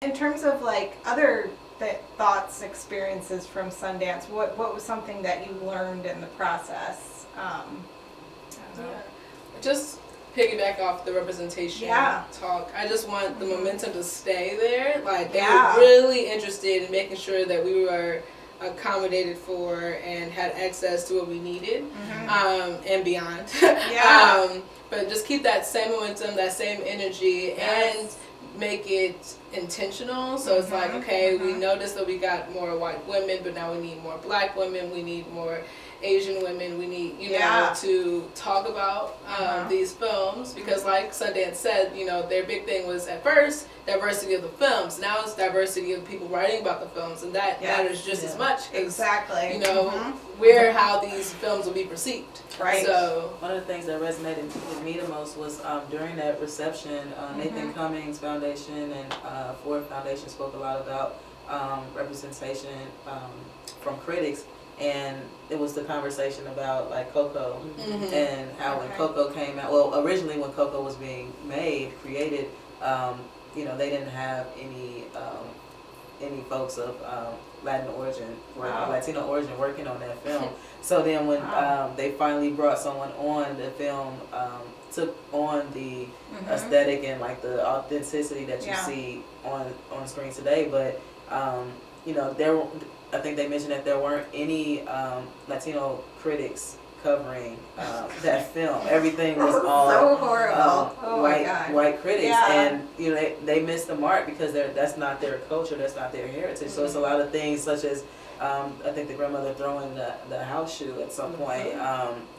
In terms of like other thoughts, experiences from Sundance, what was something that you learned in the process? Just piggyback off the representation talk. I just want the momentum to stay there. Like they were really interested in making sure that we were accommodated for and had access to what we needed, and beyond. But just keep that same momentum, that same energy, and make it intentional. So it's like, okay, we noticed that we got more white women, but now we need more black women, we need more Asian women, we need, you know, to talk about these films, because like Sundance said, you know, their big thing was at first diversity of the films. Now it's diversity of people writing about the films, and that matters just as much. Exactly. You know, where how these films will be perceived. Right. So one of the things that resonated with me the most was during that reception, Nathan Cummings Foundation and Ford Foundation spoke a lot about representation from critics. And it was the conversation about like Coco and how when Coco came out, well, originally when Coco was being created, you know, they didn't have any folks of Latin origin or Latino origin working on that film. So then when they finally brought someone on, the film took on the aesthetic and like the authenticity that you see on screen today. But you know, I think they mentioned that there weren't any Latino critics covering that film. Everything was all so horrible. white critics, and you know they missed the mark because that's not their culture, that's not their heritage. So it's a lot of things such as I think the grandmother throwing the house shoe at some point.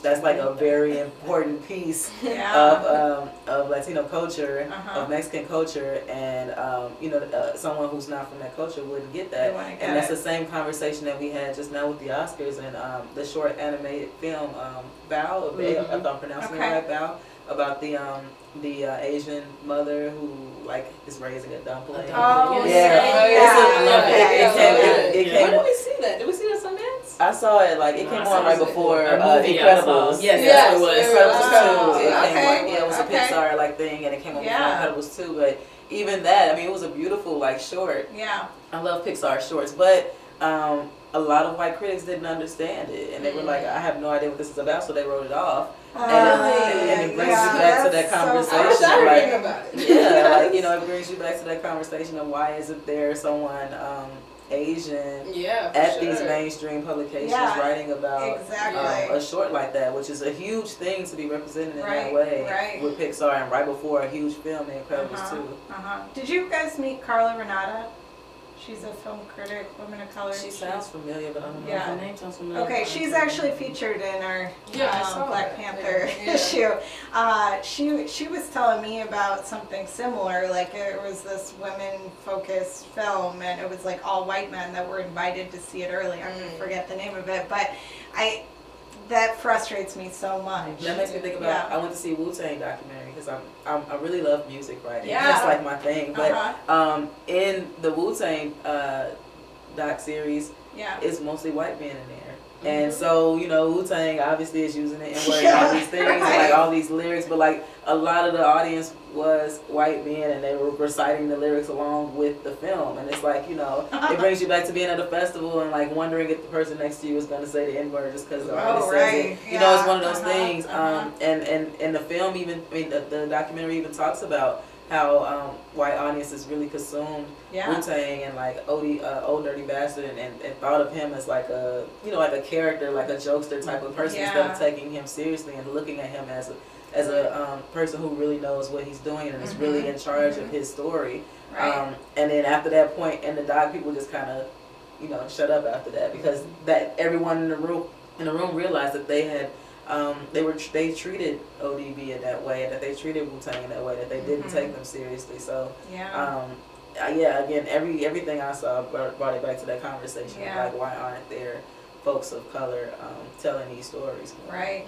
That's like a very important piece of Latino culture, of Mexican culture, and you know, someone who's not from that culture wouldn't get that. And that's the same conversation that we had just now with the Oscars and the short animated film Bao, if I'm pronouncing it right, Bao, about the Asian mother who like is raising a dumpling. Oh, I love it. When did we see that? Did we see that Sundance? I saw it like it came on right before Incredibles. Yes, it was. Incredibles 2. It was a Pixar like thing, and it came on before Incredibles 2. But even that, I mean, it was a beautiful like short. Yeah. I love Pixar shorts, but a lot of white critics didn't understand it, and they were like, I have no idea what this is about, so they wrote it off. And it brings you back to that conversation. Like, you know, it brings you back to that conversation of why isn't there someone Asian at these mainstream publications writing about a short like that, which is a huge thing to be represented in that way with Pixar, and right before a huge film, The Incredibles 2. Did you guys meet Carla Renata? She's a film critic, woman of color. She sounds familiar, but I don't know if her name sounds familiar. Okay, she's actually featured in our Black Panther issue. She was telling me about something similar. Like it was this women-focused film, and it was like all white men that were invited to see it early. I'm gonna forget the name of it, but that frustrates me so much. That makes me think about, I went to see Wu-Tang documentary because I really love music, right? That's like my thing. But in the Wu-Tang doc series, it's mostly white men in there. And so, you know, Wu-Tang obviously is using the N-word and all these things, and like all these lyrics, but like a lot of the audience was white men, and they were reciting the lyrics along with the film. And it's like, you know, it brings you back to being at a festival and like wondering if the person next to you is going to say the N-word just because the artist says it. You know, it's one of those things. And the film even, I mean, the documentary even talks about how white audiences really consumed Wu-Tang and like Old Dirty Bastard and thought of him as like a, you know, like a character, like a jokester type of person, instead of taking him seriously and looking at him as a person who really knows what he's doing and is really in charge of his story. And then after that point in the doc, people just kind of, you know, shut up after that, because that everyone in the room realized that they had they treated ODB in that way, that they treated Wu-Tang in that way, that they didn't take them seriously. So again, everything I saw brought it back to that conversation of like, why aren't there folks of color telling these stories? Right.